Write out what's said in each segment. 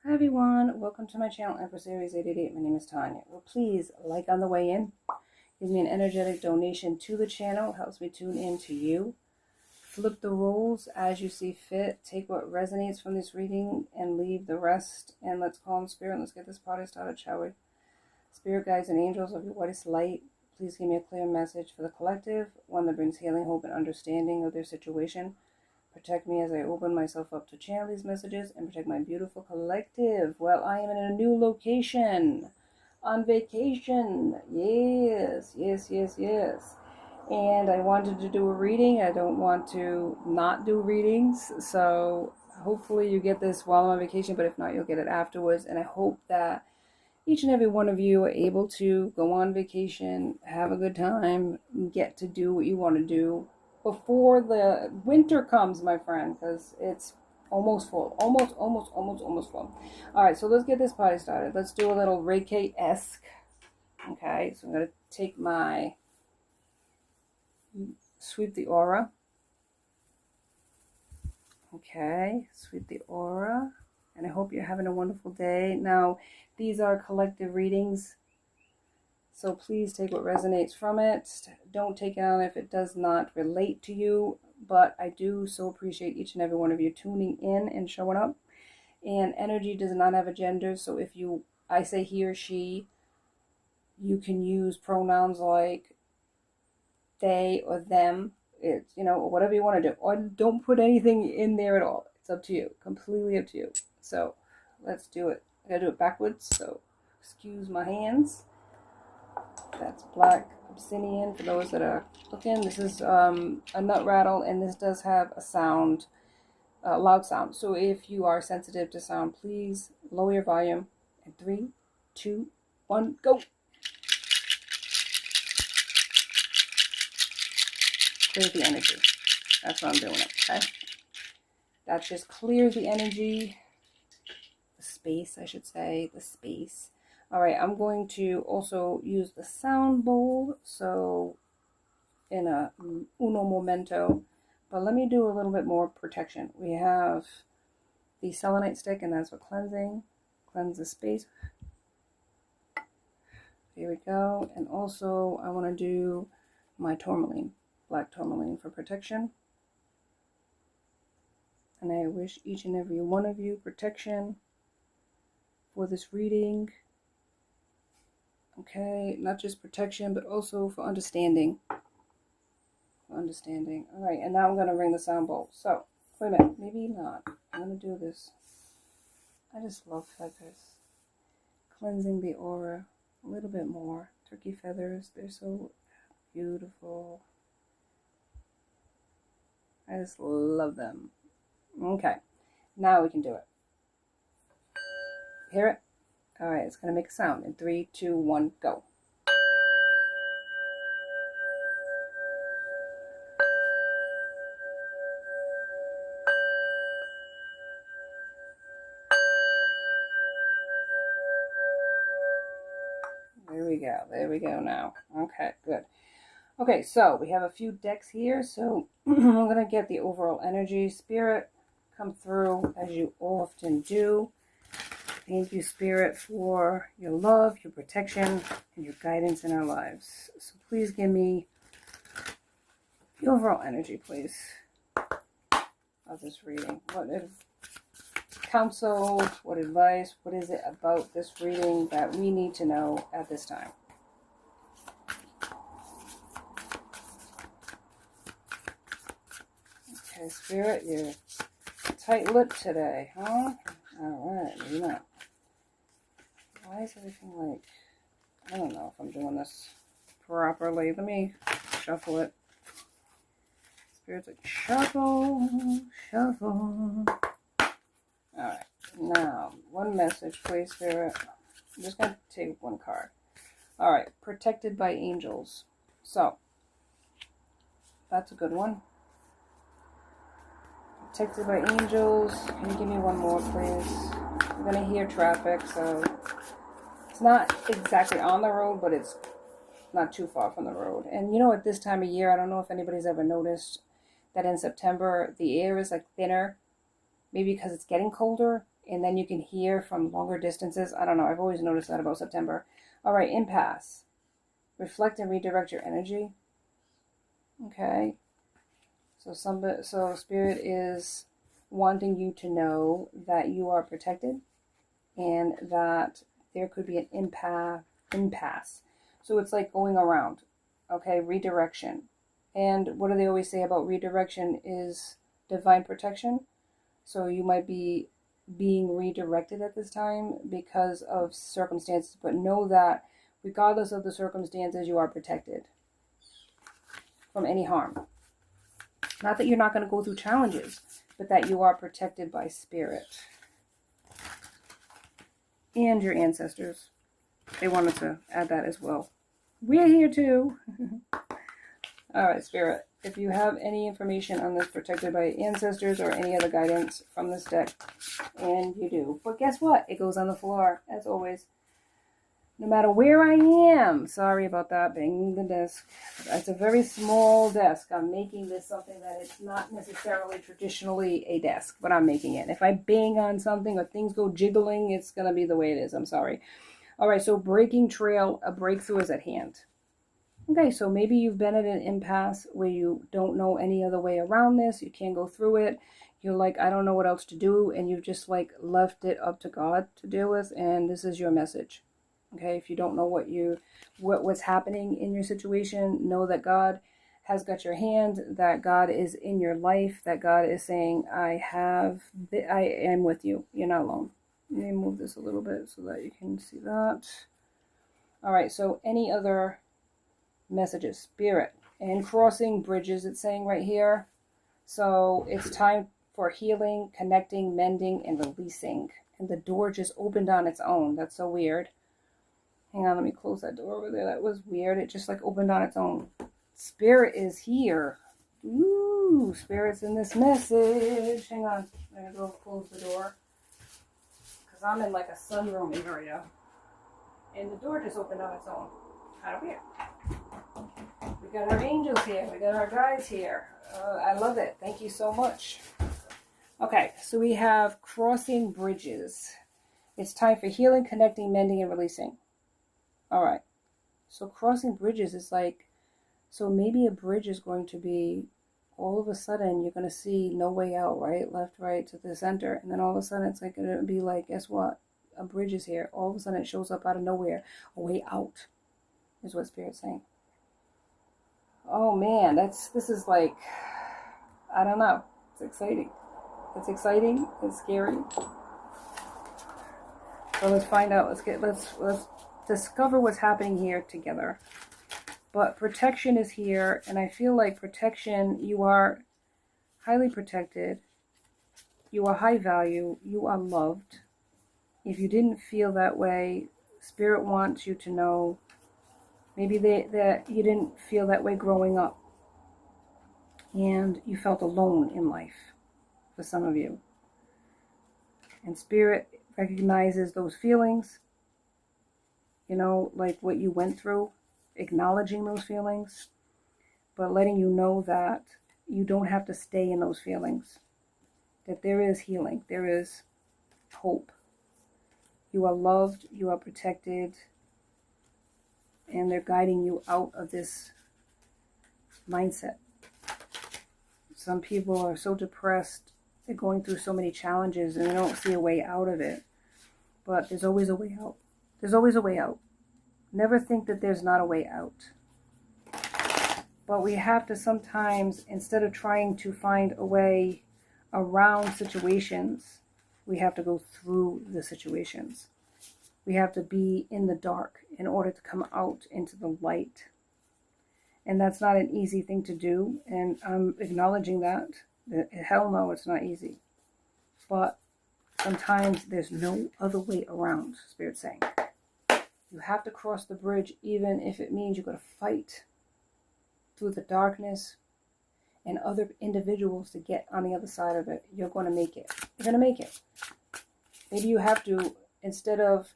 Hi everyone, welcome to my channel, Empress Aries 888. My name is Tanya. Well, please like on the way in. Give me an energetic donation to the channel. It helps me tune in to you. Flip the roles as you see fit. Take what resonates from this reading and leave the rest. And let's call in spirit. Let's get this party started, shall we? Spirit guides and angels of your whitest light, please give me a clear message for the collective, one that brings healing, hope, and understanding of their situation. Protect me as I open myself up to channel these messages and protect my beautiful collective. Well, I am in a new location, on vacation. Yes. And I wanted to do a reading. I don't want to not do readings. So hopefully you get this while I'm on vacation, but if not, you'll get it afterwards. And I hope that each and every one of you are able to go on vacation, have a good time, and get to do what you want to do before the winter comes, my friend, because it's almost full. Almost full. All right, so let's get this party started. Let's do a little Reiki-esque. Okay, so I'm going to take my sweep the aura. Okay, sweep the aura. And I hope you're having a wonderful day. Now, these are collective readings, so please take what resonates from it. Don't take it on if it does not relate to you, but I do so appreciate each and every one of you tuning in and showing up. And energy does not have a gender, so if I say he or she, you can use pronouns like they or them. It's, whatever you want to do. Or don't put anything in there at all. It's up to you. Completely up to you. So let's do it. I gotta do it backwards, so excuse my hands. That's black obsidian for those that are looking. This is a nut rattle, and this does have a sound, loud sound. So if you are sensitive to sound, please lower your volume. And 3, 2, 1, go. Clear the energy. That's what I'm doing, okay? That just clears the energy. The space, I should say. The space. All right, I'm going to also use the sound bowl, so in a uno momento. But let me do a little bit more protection. We have the selenite stick, and that's for cleansing. Cleanse the space. Here we go. And also, I want to do my tourmaline, black tourmaline for protection. And I wish each and every one of you protection for this reading. Okay, not just protection, but also for understanding. All right, and now I'm going to ring the sound bowl. So, wait a minute, maybe not. I'm going to do this. I just love feathers. Cleansing the aura a little bit more. Turkey feathers, they're so beautiful. I just love them. Okay, now we can do it. Hear it? All right, it's going to make a sound in 3, 2, 1, go. There we go now. Okay, good. Okay, so we have a few decks here, so I'm going to get the overall energy. Spirit, come through as you often do. Thank you, Spirit, for your love, your protection, and your guidance in our lives. So please give me the overall energy, please, of this reading. What is counsel, what advice, what is it about this reading that we need to know at this time? Okay, Spirit, you're tight-lipped today, huh? Alright, maybe not. Why is everything like... I don't know if I'm doing this properly. Let me shuffle it. Spirit's like, shuffle. Alright, now, one message, please, Spirit. I'm just going to take one card. Alright, protected by angels. So, that's a good one. Protected by angels. Can you give me one more, please? I'm going to hear traffic, so it's not exactly on the road, but it's not too far from the road. And at this time of year, I don't know if anybody's ever noticed that in September, the air is like thinner, maybe because it's getting colder, and then you can hear from longer distances. I don't know. I've always noticed that about September. All right, impasse. Reflect and redirect your energy. Okay. So Spirit is wanting you to know that you are protected and that there could be an impasse. So it's like going around. Okay, redirection. And what do they always say about redirection is divine protection. So you might be being redirected at this time because of circumstances, but know that regardless of the circumstances, you are protected from any harm. Not that you're not going to go through challenges, but that you are protected by Spirit. And your ancestors. They wanted to add that as well. We're here too. All right, Spirit. If you have any information on this protected by ancestors or any other guidance from this deck, and you do. But guess what? It goes on the floor, as always. No matter where I am. Sorry about that, banging the desk. It's a very small desk. I'm making this something that it's not necessarily traditionally a desk, but I'm making it. If I bang on something or things go jiggling, it's going to be the way it is. I'm sorry. All right, so breaking trail, a breakthrough is at hand. Okay, so maybe you've been at an impasse where you don't know any other way around this. You can't go through it. You're like, I don't know what else to do. And you've just like left it up to God to deal with. And this is your message. Okay, if you don't know what's happening in your situation, know that God has got your hand, that God is in your life, that God is saying, I am with you. You're not alone. Let me move this a little bit so that you can see that. All right, so any other messages? Spirit and crossing bridges, it's saying right here. So it's time for healing, connecting, mending, and releasing. And the door just opened on its own. That's so weird. Hang on, let me close that door over there. That was weird. It just like opened on its own. Spirit is here. Ooh, Spirit's in this message. Hang on. I'm going to go close the door. Because I'm in like a sunroom area. And the door just opened on its own. Kind of weird. We got our angels here. We got our guides here. I love it. Thank you so much. Okay, so we have crossing bridges. It's time for healing, connecting, mending, and releasing. All right. So crossing bridges is like, so maybe a bridge is going to be, all of a sudden, you're going to see no way out, right? Left, right, to the center. And then all of a sudden, it's like going to be like, guess what? A bridge is here. All of a sudden, it shows up out of nowhere. A way out is what Spirit's saying. Oh, man. This is like, I don't know. It's exciting. It's exciting. It's scary. So let's find out. Let's discover what's happening here together. But protection is here, and I feel like protection, you are highly protected. You are high value. You are loved. If you didn't feel that way, Spirit wants you to know maybe that you didn't feel that way growing up. And you felt alone in life, for some of you. And Spirit recognizes those feelings. You know, like what you went through, acknowledging those feelings, but letting you know that you don't have to stay in those feelings, that there is healing, there is hope. You are loved, you are protected, and they're guiding you out of this mindset. Some people are so depressed, they're going through so many challenges, and they don't see a way out of it, but there's always a way out. There's always a way out. Never think that there's not a way out. But we have to sometimes, instead of trying to find a way around situations, we have to go through the situations. We have to be in the dark in order to come out into the light. And that's not an easy thing to do. And I'm acknowledging that. Hell no, it's not easy. But sometimes there's no other way around, Spirit's saying. You have to cross the bridge, even if it means you're going to fight through the darkness and other individuals to get on the other side of it. You're going to make it. You're going to make it. Maybe you have to, instead of,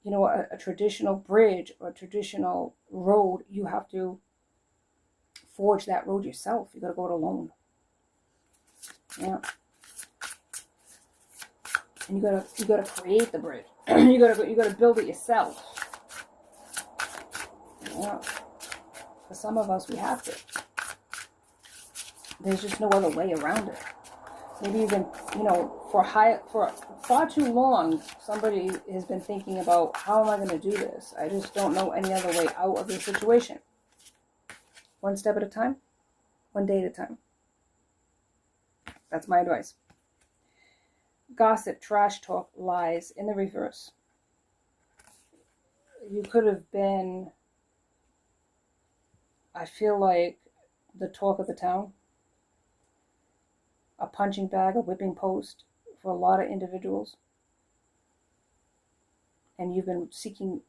you know, a traditional bridge or a traditional road, you have to forge that road yourself. You got to go it alone. Yeah. And you gotta create the bridge. you gotta build it yourself. Yeah. For some of us, we have to. There's just no other way around it. Maybe you've been, for far too long, somebody has been thinking about, how am I going to do this? I just don't know any other way out of this situation. One step at a time, one day at a time. That's my advice. Gossip, trash talk, lies in the reverse. You could have been, I feel like, the talk of the town. A punching bag, a whipping post for a lot of individuals. And you've been seeking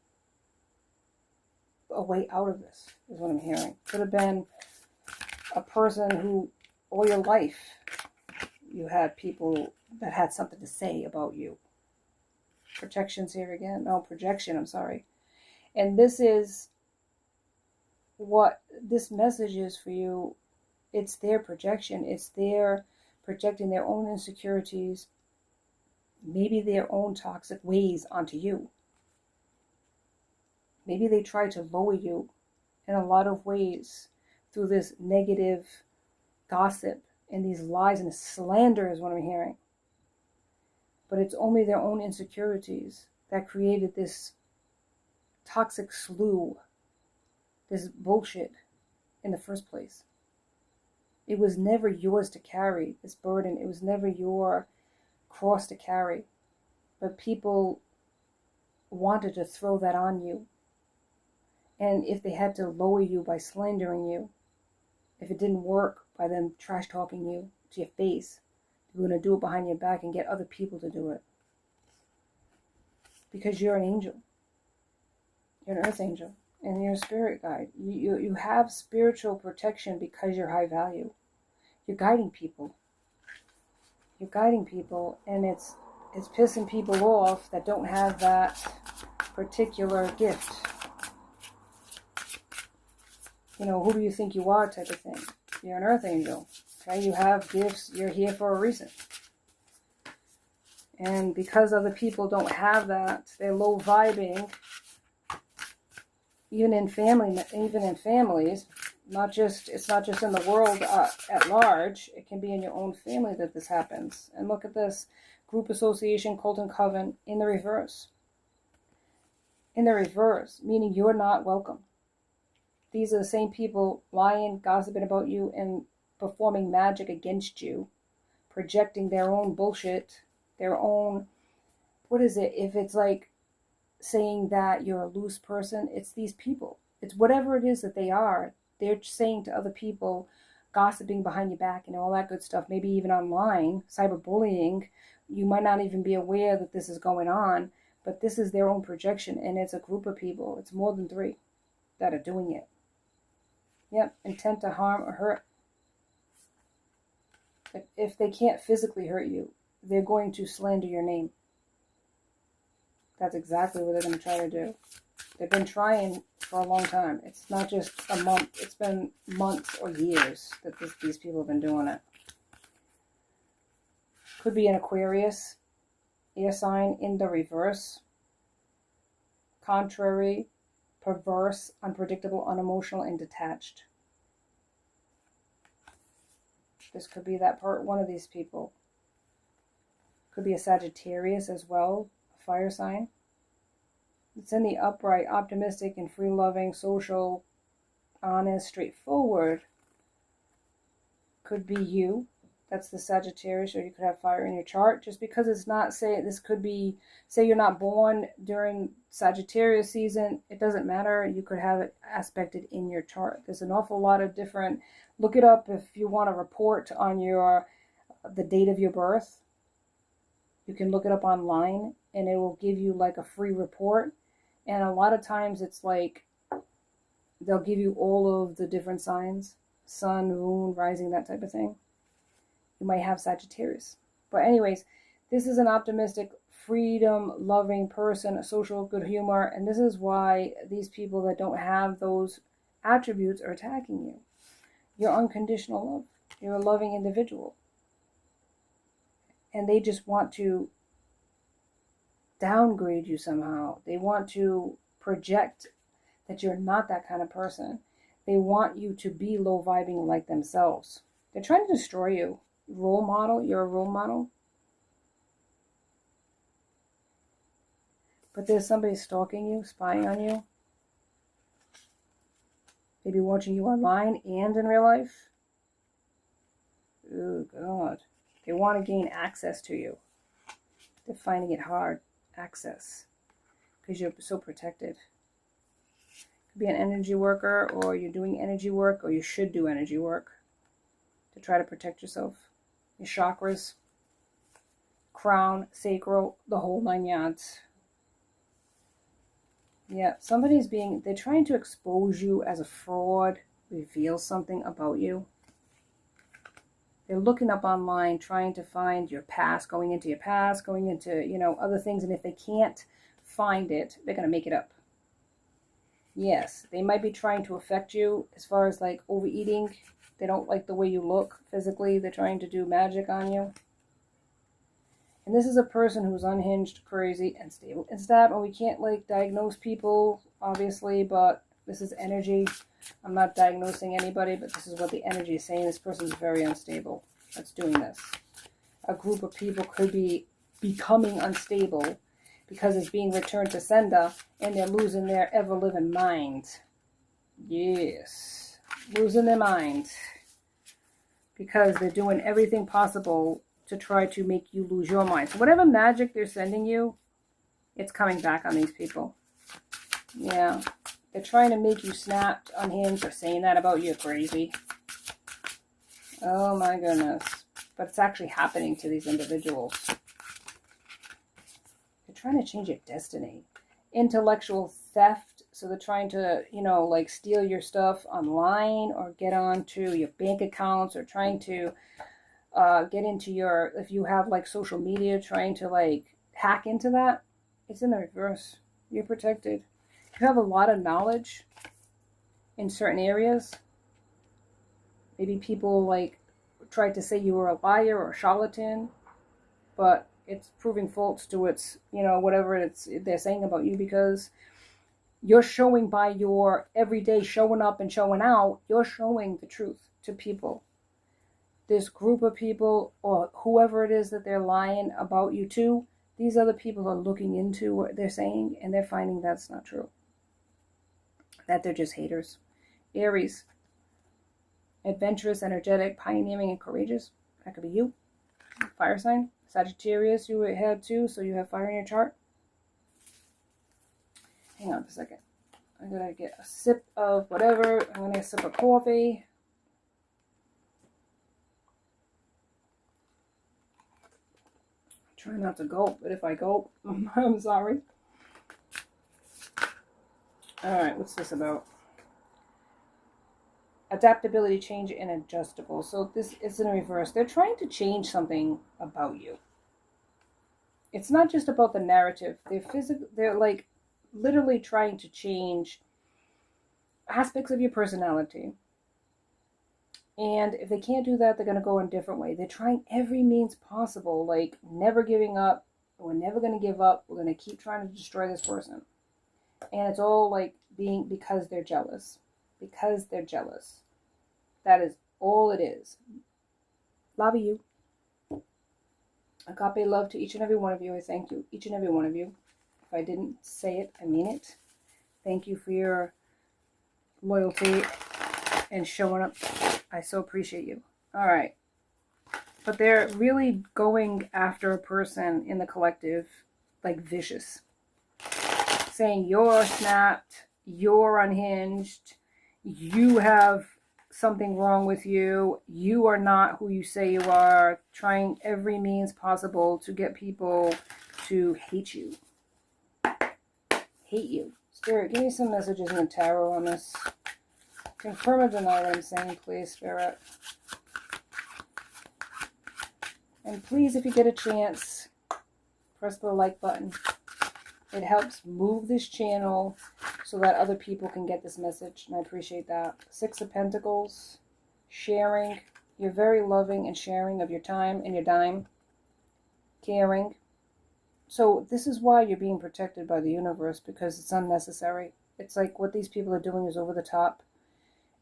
a way out of this, is what I'm hearing. Could have been a person who, all your life, you had people that had something to say about you. Protection's here again. No, projection, I'm sorry. And this is what this message is for you. It's their projection. It's their projecting their own insecurities, maybe their own toxic ways onto you. Maybe they try to lower you in a lot of ways through this negative gossip and these lies and slander is what I'm hearing. But it's only their own insecurities that created this toxic slough, this bullshit in the first place. It was never yours to carry, this burden. It was never your cross to carry. But people wanted to throw that on you. And if they had to lower you by slandering you, if it didn't work by them trash talking you to your face, they were going to do it behind your back and get other people to do it. Because you're an angel. You're an earth angel. And you're a spirit guide. You have spiritual protection because you're high value. You're guiding people. You're guiding people, and it's pissing people off that don't have that particular gift. Who do you think you are type of thing. You're an earth angel. Okay, you have gifts. You're here for a reason. And because other people don't have that, they're low vibing. Even in families, it's not just in the world at large. It can be in your own family that this happens. And look at this: group association, cult and coven in the reverse. In the reverse, meaning you're not welcome. These are the same people lying, gossiping about you, and performing magic against you, projecting their own bullshit, their own, what is it? If it's like saying that you're a loose person, it's these people. It's whatever it is that they are. They're saying to other people, gossiping behind your back and all that good stuff, maybe even online, cyberbullying. You might not even be aware that this is going on, but this is their own projection, and it's a group of people. It's more than 3 that are doing it. Yep, intent to harm or hurt. If they can't physically hurt you, they're going to slander your name. That's exactly what they're going to try to do. They've been trying for a long time. It's not just a month. It's been months or years that these people have been doing it. Could be an Aquarius, air sign in the reverse. Contrary, perverse, unpredictable, unemotional, and detached. This could be that part, one of these people. Could be a Sagittarius as well, a fire sign. It's in the upright, optimistic, and free-loving, social, honest, straightforward. Could be you. That's the Sagittarius, or you could have fire in your chart. Just because it's not, this could be, say you're not born during Sagittarius season, it doesn't matter. You could have it aspected in your chart. There's an awful lot of different, look it up if you want to report on the date of your birth. You can look it up online, and it will give you like a free report. And a lot of times it's like, they'll give you all of the different signs, sun, moon, rising, that type of thing. You might have Sagittarius. But anyways, this is an optimistic, freedom-loving person, a social, good humor. And this is why these people that don't have those attributes are attacking you. You're unconditional love. You're a loving individual. And they just want to downgrade you somehow. They want to project that you're not that kind of person. They want you to be low vibing like themselves. They're trying to destroy you. Role model, you're a role model. But there's somebody stalking you, spying on you. Maybe watching you online and in real life. Oh, God. They want to gain access to you. They're finding it hard. Access. Because you're so protected. Could be an energy worker, or you're doing energy work, or you should do energy work to try to protect yourself. Your chakras, crown, sacral, the whole 9 yards. Yeah, they're trying to expose you as a fraud, reveal something about you. They're looking up online, trying to find your past, going into, other things. And if they can't find it, they're going to make it up. Yes, they might be trying to affect you as far as like overeating. They don't like the way you look physically. They're trying to do magic on you. And this is a person who's unhinged, crazy, and stable. It's that, and we can't like diagnose people, obviously, but this is energy. I'm not diagnosing anybody, but this is what the energy is saying. This person is very unstable that's doing this. A group of people could be becoming unstable because it's being returned to sender, and they're losing their ever-living mind. Yes, losing their mind. Because they're doing everything possible to try to make you lose your mind. So whatever magic they're sending you, it's coming back on these people. Yeah. They're trying to make you snapped, unhinged, or saying that about you. Crazy. Oh my goodness. But it's actually happening to these individuals. They're trying to change your destiny. Intellectual theft. So they're trying to, steal your stuff online or get onto your bank accounts, or trying to get into if you have like social media, trying to like hack into that. It's in the reverse. You're protected. You have a lot of knowledge in certain areas. Maybe people like tried to say you were a liar or a charlatan, but it's proving false to whatever they're saying about you, because you're showing by your everyday showing up and showing out, you're showing the truth to people. This group of people, or whoever it is that they're lying about you to, these other people are looking into what they're saying, and they're finding that's not true. That they're just haters. Aries. Adventurous, energetic, pioneering, and courageous. That could be you. Fire sign. Sagittarius, you had too, so you have fire in your chart. Hang on for a second. I'm going to get a sip of whatever. I'm going to get a sip of coffee. Try not to gulp, but if I gulp, I'm sorry. Alright, what's this about? Adaptability, change, and adjustable. So this is in reverse. They're trying to change something about you. It's not just about the narrative. They're like literally trying to change aspects of your personality. And if they can't do that, they're going to go in a different way. They're trying every means possible, like never giving up. We're never going to give up. We're going to keep trying to destroy this person. And it's all like because they're jealous. Because they're jealous. That is all it is. Love you. Agape love to each and every one of you. I thank you, each and every one of you. If I didn't say it, I mean it. Thank you for your loyalty and showing up. I so appreciate you. All right. But they're really going after a person in the collective, like vicious. Saying you're snapped, you're unhinged, you have something wrong with you, you are not who you say you are, trying every means possible to get people to hate you. Hate you. Spirit, give me some messages in the tarot on this. Confirm or deny what I'm saying, please, Spirit. And please, if you get a chance, press the like button. It helps move this channel so that other people can get this message, and I appreciate that. 6 of Pentacles, sharing. You're very loving and sharing of your time and your dime. Caring. So this is why you're being protected by the universe, because it's unnecessary. It's like what these people are doing is over the top,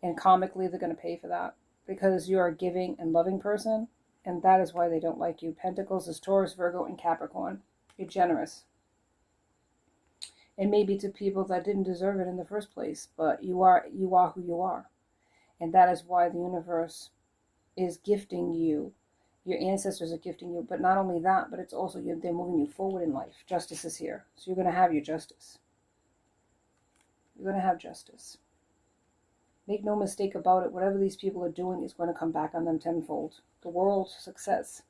and karmically they're going to pay for that, because you're a giving and loving person, and that is why they don't like you. Pentacles is Taurus, Virgo, and Capricorn. You're generous. And maybe to people that didn't deserve it in the first place, but you are who you are. And that is why the universe is gifting you. Your ancestors are gifting you, but not only that, but it's also they're moving you forward in life. Justice is here. So you're going to have your justice. You're going to have justice. Make no mistake about it. Whatever these people are doing is going to come back on them tenfold. The world, success.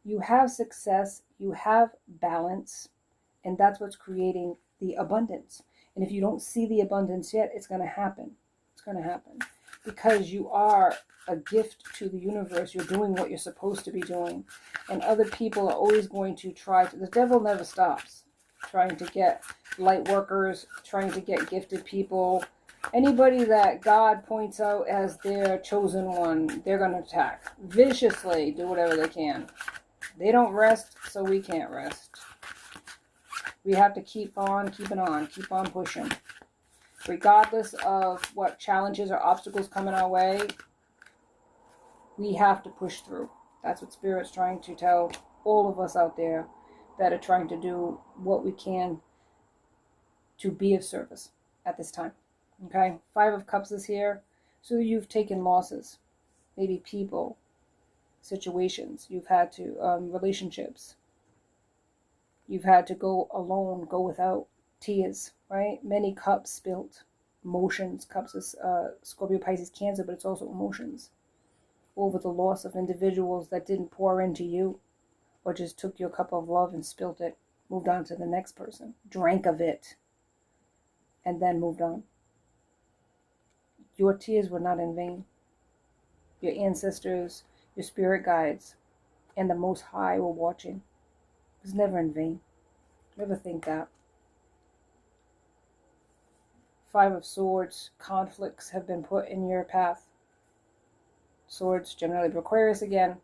You have success. You have balance. And that's what's creating the abundance. And if you don't see the abundance yet, it's going to happen. It's going to happen. Because you are a gift to the universe. You're doing what you're supposed to be doing. And other people are always going to try to... The devil never stops trying to get light workers, trying to get gifted people. Anybody that God points out as their chosen one, they're going to attack. Viciously do whatever they can. They don't rest, so we can't rest. We have to keep on keeping on, keep on pushing. Regardless of what challenges or obstacles coming our way, we have to push through. That's what Spirit's trying to tell all of us out there that are trying to do what we can to be of service at this time. Okay? 5 of Cups is here. So you've taken losses. Maybe people, situations. You've had to, relationships. You've had to go alone, go without. Tears, right? Many cups spilt. Emotions. Cups is Scorpio, Pisces, Cancer, but it's also emotions. Over the loss of individuals that didn't pour into you, or just took your cup of love and spilt it, moved on to the next person, drank of it, and then moved on. Your tears were not in vain. Your ancestors, your spirit guides, and the Most High were watching. It was never in vain. Never think that. 5 of Swords, conflicts have been put in your path. Swords, generally Aquarius again.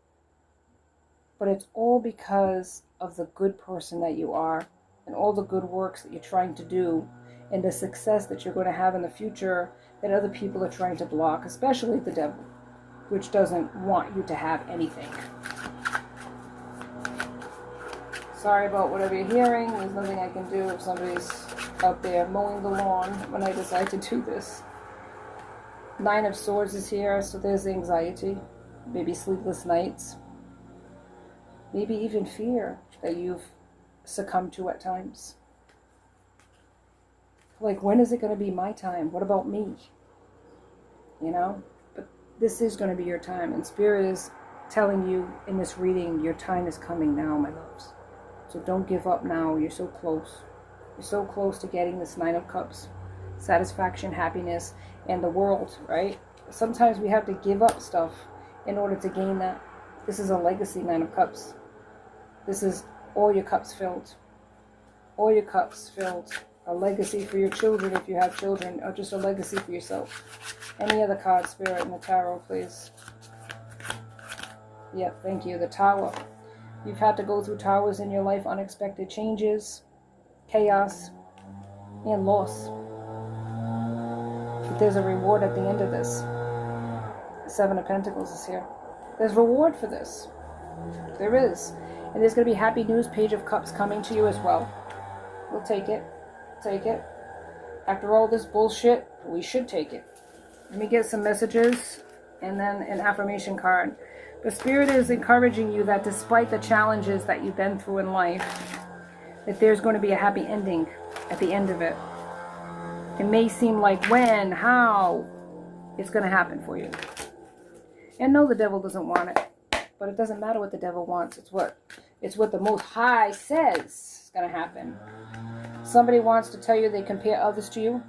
But it's all because of the good person that you are, and all the good works that you're trying to do, and the success that you're going to have in the future that other people are trying to block, especially the devil, which doesn't want you to have anything. Sorry about whatever you're hearing. There's nothing I can do if somebody's out there mowing the lawn when I decide to do this. 9 of Swords is here, so there's anxiety, maybe sleepless nights, maybe even fear that you've succumbed to at times. Like, when is it going to be my time? What about me? You know? But this is going to be your time, and Spirit is telling you in this reading, your time is coming now, my loves. So don't give up now. You're so close. You're so close to getting this 9 of Cups. Satisfaction, happiness, and the world, right? Sometimes we have to give up stuff in order to gain that. This is a legacy 9 of Cups. This is all your cups filled. All your cups filled. A legacy for your children if you have children, or just a legacy for yourself. Any other card, Spirit, in the tarot, please. Yep, thank you. The Tower. You've had to go through towers in your life, unexpected changes, chaos, and loss. But there's a reward at the end of this. The 7 of Pentacles is here. There's reward for this. There is. And there's going to be happy news, Page of Cups coming to you as well. We'll take it. Take it. After all this bullshit, we should take it. Let me get some messages and then an affirmation card. The Spirit is encouraging you that despite the challenges that you've been through in life, that there's going to be a happy ending at the end of it. It may seem like when, how, it's going to happen for you. And no, the devil doesn't want it. But it doesn't matter what the devil wants. It's what the Most High says is going to happen. Somebody wants to tell you they compare others to you.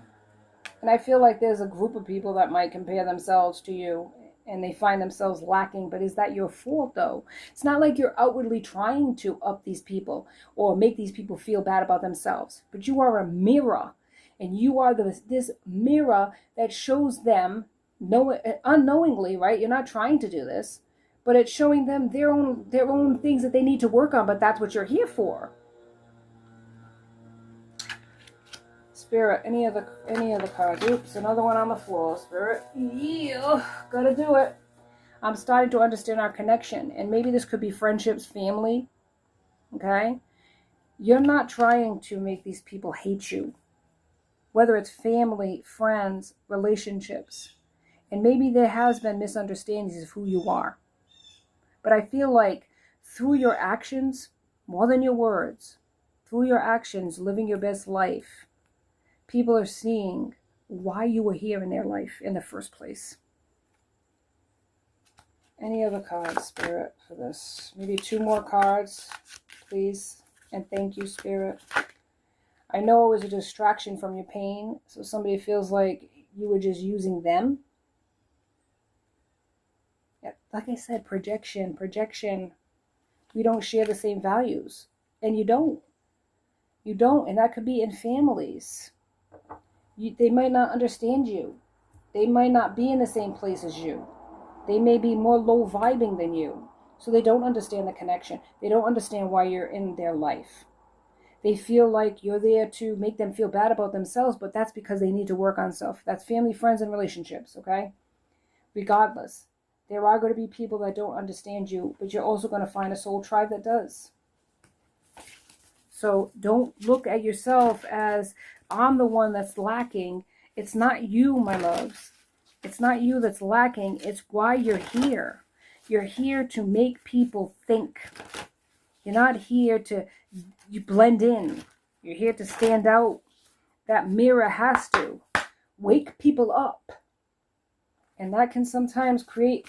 And I feel like there's a group of people that might compare themselves to you, and they find themselves lacking. But is that your fault, though? It's not like you're outwardly trying to up these people or make these people feel bad about themselves. But you are a mirror. And you are this mirror that shows them, unknowingly, right? You're not trying to do this. But it's showing them their own things that they need to work on. But that's what you're here for. Spirit, any of the cards. Oops, another one on the floor, Spirit. Yeah, gotta do it. I'm starting to understand our connection. And maybe this could be friendships, family. Okay? You're not trying to make these people hate you. Whether it's family, friends, relationships. And maybe there has been misunderstandings of who you are. But I feel like through your actions, more than your words, through your actions, living your best life, people are seeing why you were here in their life in the first place. Any other cards, Spirit, for this? Maybe 2 more cards, please. And thank you, Spirit. I know it was a distraction from your pain, so somebody feels like you were just using them. Like I said, projection. We don't share the same values. And you don't. You don't. And that could be in families. They might not understand you. They might not be in the same place as you. They may be more low vibing than you. So they don't understand the connection. They don't understand why you're in their life. They feel like you're there to make them feel bad about themselves, but that's because they need to work on self. That's family, friends, and relationships, okay? Regardless, there are going to be people that don't understand you, but you're also going to find a soul tribe that does. So don't look at yourself as, I'm the one that's lacking. It's not you, my loves. It's not you that's lacking. It's why you're here. You're here to make people think. You're not here to you blend in. You're here to stand out. That mirror has to wake people up. And that can sometimes create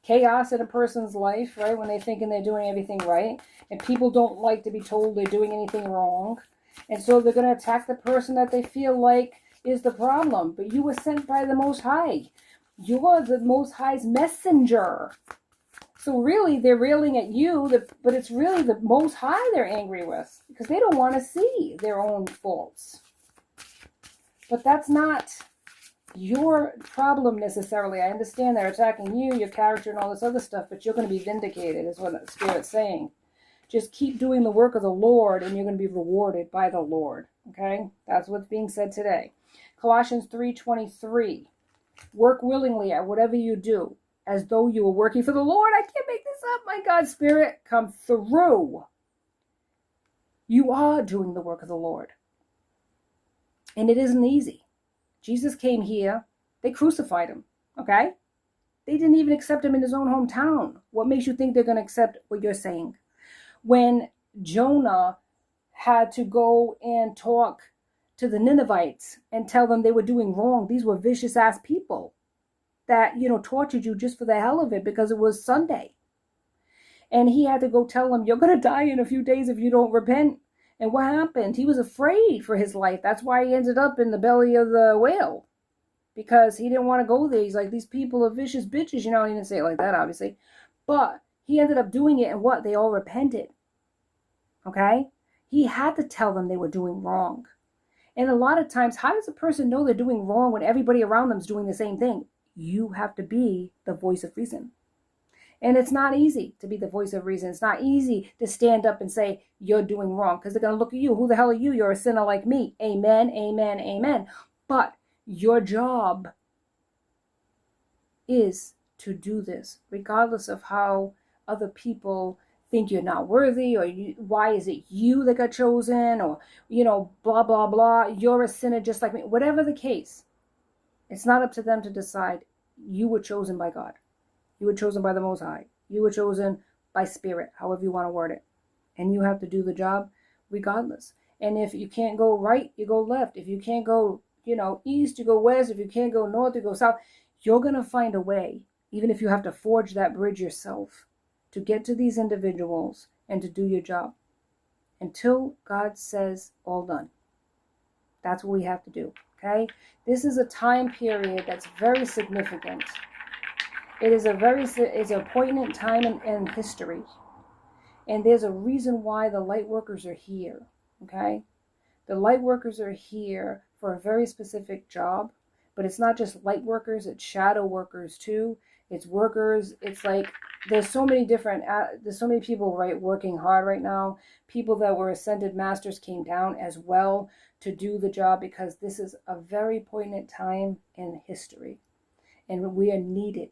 chaos in a person's life, right? When they're thinking they're doing everything right. And people don't like to be told they're doing anything wrong. And so they're going to attack the person that they feel like is the problem. But you were sent by the Most High. You're the Most High's messenger. So really, they're railing at you, but it's really the Most High they're angry with. Because they don't want to see their own faults. But that's not your problem necessarily. I understand they're attacking you, your character, and all this other stuff, but you're going to be vindicated, is what the Spirit's saying. Just keep doing the work of the Lord, and you're going to be rewarded by the Lord. Okay? That's what's being said today. Colossians 3:23. Work willingly at whatever you do, as though you were working for the Lord. I can't make this up. My God, Spirit, come through. You are doing the work of the Lord. And it isn't easy. Jesus came here. They crucified him. Okay? They didn't even accept him in his own hometown. What makes you think they're going to accept what you're saying? When Jonah had to go and talk to the Ninevites and tell them they were doing wrong, these were vicious ass people that, tortured you just for the hell of it because it was Sunday. And he had to go tell them, you're going to die in a few days if you don't repent. And what happened? He was afraid for his life. That's why he ended up in the belly of the whale. Because he didn't want to go there. He's like, these people are vicious bitches. He didn't say it like that, obviously. But he ended up doing it, and what? They all repented. Okay? He had to tell them they were doing wrong. And a lot of times, how does a person know they're doing wrong when everybody around them is doing the same thing? You have to be the voice of reason. And it's not easy to be the voice of reason. It's not easy to stand up and say, you're doing wrong. Because they're going to look at you. Who the hell are you? You're a sinner like me. Amen, amen, amen. But your job is to do this, regardless of how other people think you're not worthy, or why is it you that got chosen, or, blah, blah, blah. You're a sinner just like me. Whatever the case, it's not up to them to decide. You were chosen by God. You were chosen by the Most High. You were chosen by Spirit, however you want to word it. And you have to do the job regardless. And if you can't go right, you go left. If you can't go, east, you go west. If you can't go north, you go south. You're going to find a way, even if you have to forge that bridge yourself, to get to these individuals and to do your job. Until God says, all done. That's what we have to do, okay? This is a time period that's very significant. It's a poignant time in history. And there's a reason why the light workers are here, okay? The light workers are here for a very specific job, but it's not just light workers, it's shadow workers too. It's workers, it's like there's so many different, there's so many people, right, working hard right now. People that were ascended masters came down as well to do the job, because this is a very poignant time in history. And we are needed.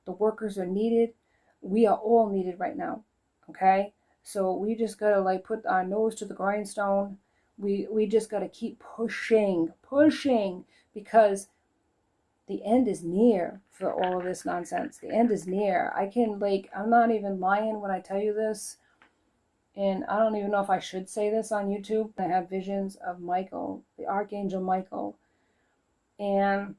The workers are needed. We are all needed right now. Okay? So we just gotta like put our nose to the grindstone. We just gotta keep pushing, because the end is near for all of this nonsense. The end is near. I'm not even lying when I tell you this. And I don't even know if I should say this on YouTube. I have visions of Michael, the Archangel Michael. And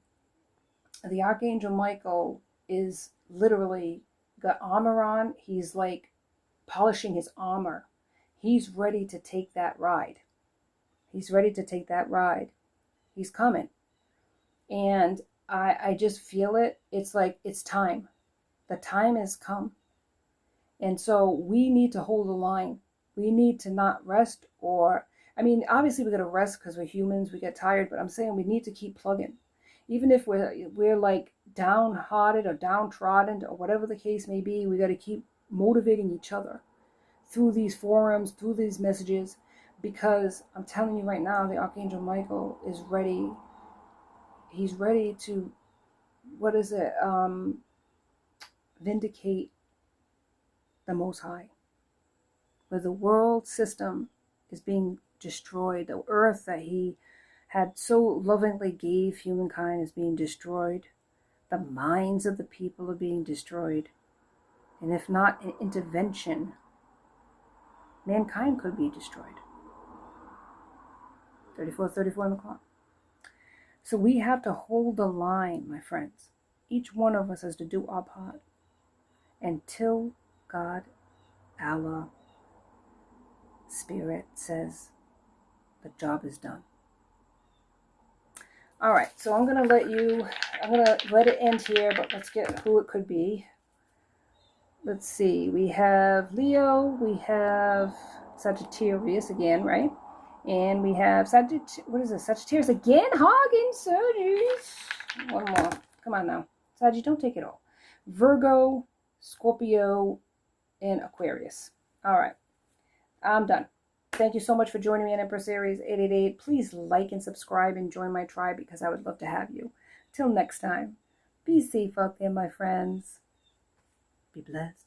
the Archangel Michael is literally got armor on. He's like polishing his armor. He's ready to take that ride. He's ready to take that ride. He's coming. And I just feel it. It's like, it's time. The time has come. And so we need to hold the line. We need to not rest, or, I mean, obviously we got to rest because we're humans. We get tired, but I'm saying we need to keep plugging. Even if we're like downhearted or downtrodden or whatever the case may be, we got to keep motivating each other through these forums, through these messages, because I'm telling you right now, the Archangel Michael is ready. He's ready to, vindicate the Most High. Where the world system is being destroyed, the earth that he had so lovingly gave humankind is being destroyed. The minds of the people are being destroyed. And if not an intervention, mankind could be destroyed. 34 on the clock. So we have to hold the line, my friends. Each one of us has to do our part until God, Allah, Spirit says the job is done. All right, so I'm going to let it end here, but let's get who it could be. Let's see. We have Leo, we have Sagittarius again, right? And we have Sagittarius again? Hogging surgeries. One more. Come on now. Saggy, don't take it all. Virgo, Scorpio, and Aquarius. All right. I'm done. Thank you so much for joining me on Empress Aries 888. Please like and subscribe and join my tribe, because I would love to have you. Till next time, be safe out there, my friends. Be blessed.